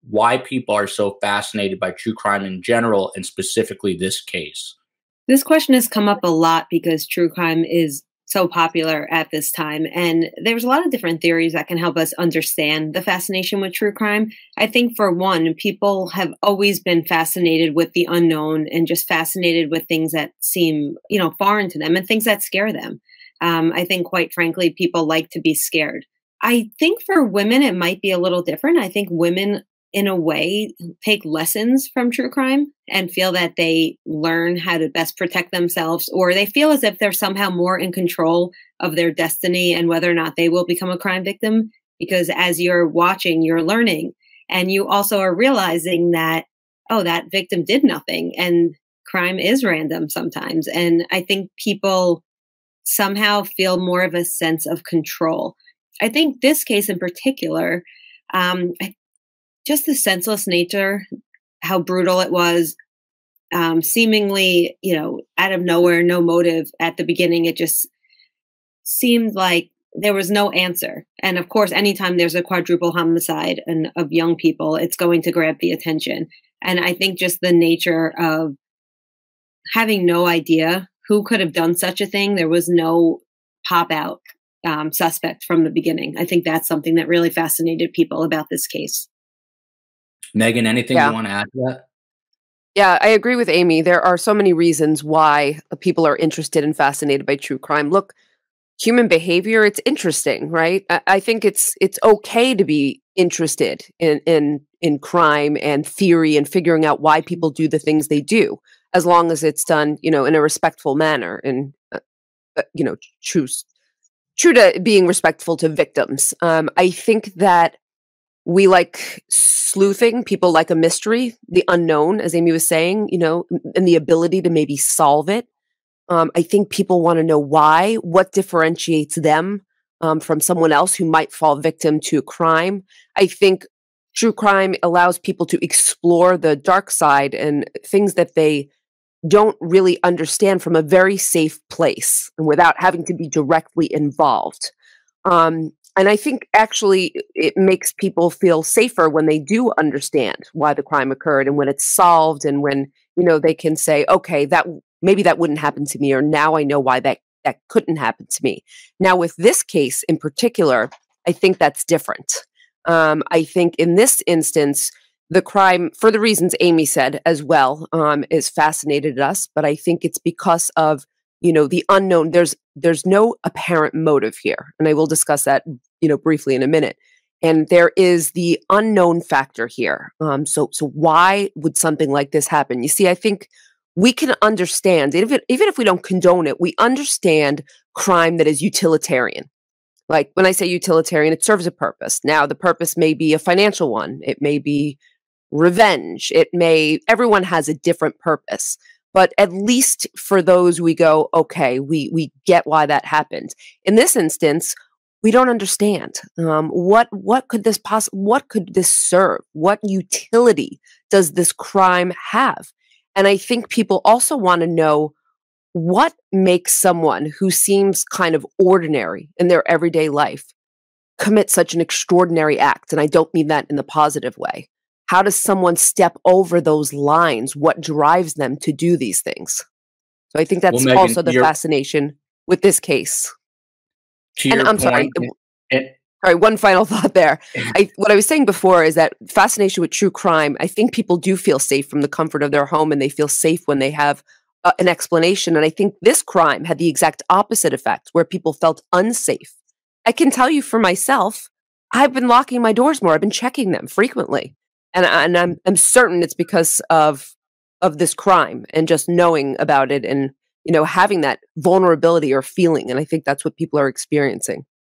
why people are so fascinated by true crime in general and specifically this case. This question has come up a lot because true crime is so popular at this time. And there's a lot of different theories that can help us understand the fascination with true crime. I think, for one, people have always been fascinated with the unknown and just fascinated with things that seem, foreign to them and things that scare them. I think, quite frankly, people like to be scared. I think for women, it might be a little different. I think women, in a way, take lessons from true crime and feel that they learn how to best protect themselves, or they feel as if they're somehow more in control of their destiny and whether or not they will become a crime victim. Because as you're watching, you're learning, and you also are realizing that, oh, that victim did nothing, and crime is random sometimes. And I think people somehow feel more of a sense of control. I think this case in particular, just the senseless nature, how brutal it was, seemingly, out of nowhere, no motive at the beginning. It just seemed like there was no answer. And of course, anytime there's a quadruple homicide of young people, it's going to grab the attention. And I think just the nature of having no idea who could have done such a thing, there was no pop out suspect from the beginning. I think that's something that really fascinated people about this case. Megan, anything you want to add to that? Yeah, I agree with Amy. There are so many reasons why people are interested and fascinated by true crime. Look, human behavior, it's interesting, right? I think it's okay to be interested in crime and theory and figuring out why people do the things they do, as long as it's done, in a respectful manner and, true to being respectful to victims. I think that we like sleuthing. People like a mystery, the unknown, as Amy was saying, and the ability to maybe solve it. I think people want to know why, what differentiates them from someone else who might fall victim to a crime. I think true crime allows people to explore the dark side and things that they don't really understand from a very safe place and without having to be directly involved. And I think actually it makes people feel safer when they do understand why the crime occurred and when it's solved and when, they can say, okay, maybe that wouldn't happen to me, or now I know why that couldn't happen to me. Now, with this case in particular, I think that's different. I think in this instance, the crime, for the reasons Amy said as well, is fascinated us, but I think it's because of the unknown. There's no apparent motive here. And I will discuss that, briefly in a minute. And there is the unknown factor here. So why would something like this happen? You see, I think we can understand, even if we don't condone it, we understand crime that is utilitarian. Like when I say utilitarian, it serves a purpose. Now, the purpose may be a financial one. It may be revenge. Everyone has a different purpose. But at least for those, we go, okay, we get why that happened. In this instance, we don't understand what could this serve? What utility does this crime have? And I think people also want to know what makes someone who seems kind of ordinary in their everyday life commit such an extraordinary act. And I don't mean that in the positive way. How does someone step over those lines? What drives them to do these things? So I think that's Megan, also the fascination with this case. And I'm sorry. Sorry, one final thought there. What I was saying before is that fascination with true crime, I think people do feel safe from the comfort of their home, and they feel safe when they have an explanation. And I think this crime had the exact opposite effect, where people felt unsafe. I can tell you for myself, I've been locking my doors more. I've been checking them frequently. And I'm certain it's because of this crime and just knowing about it and, having that vulnerability or feeling. And I think that's what people are experiencing.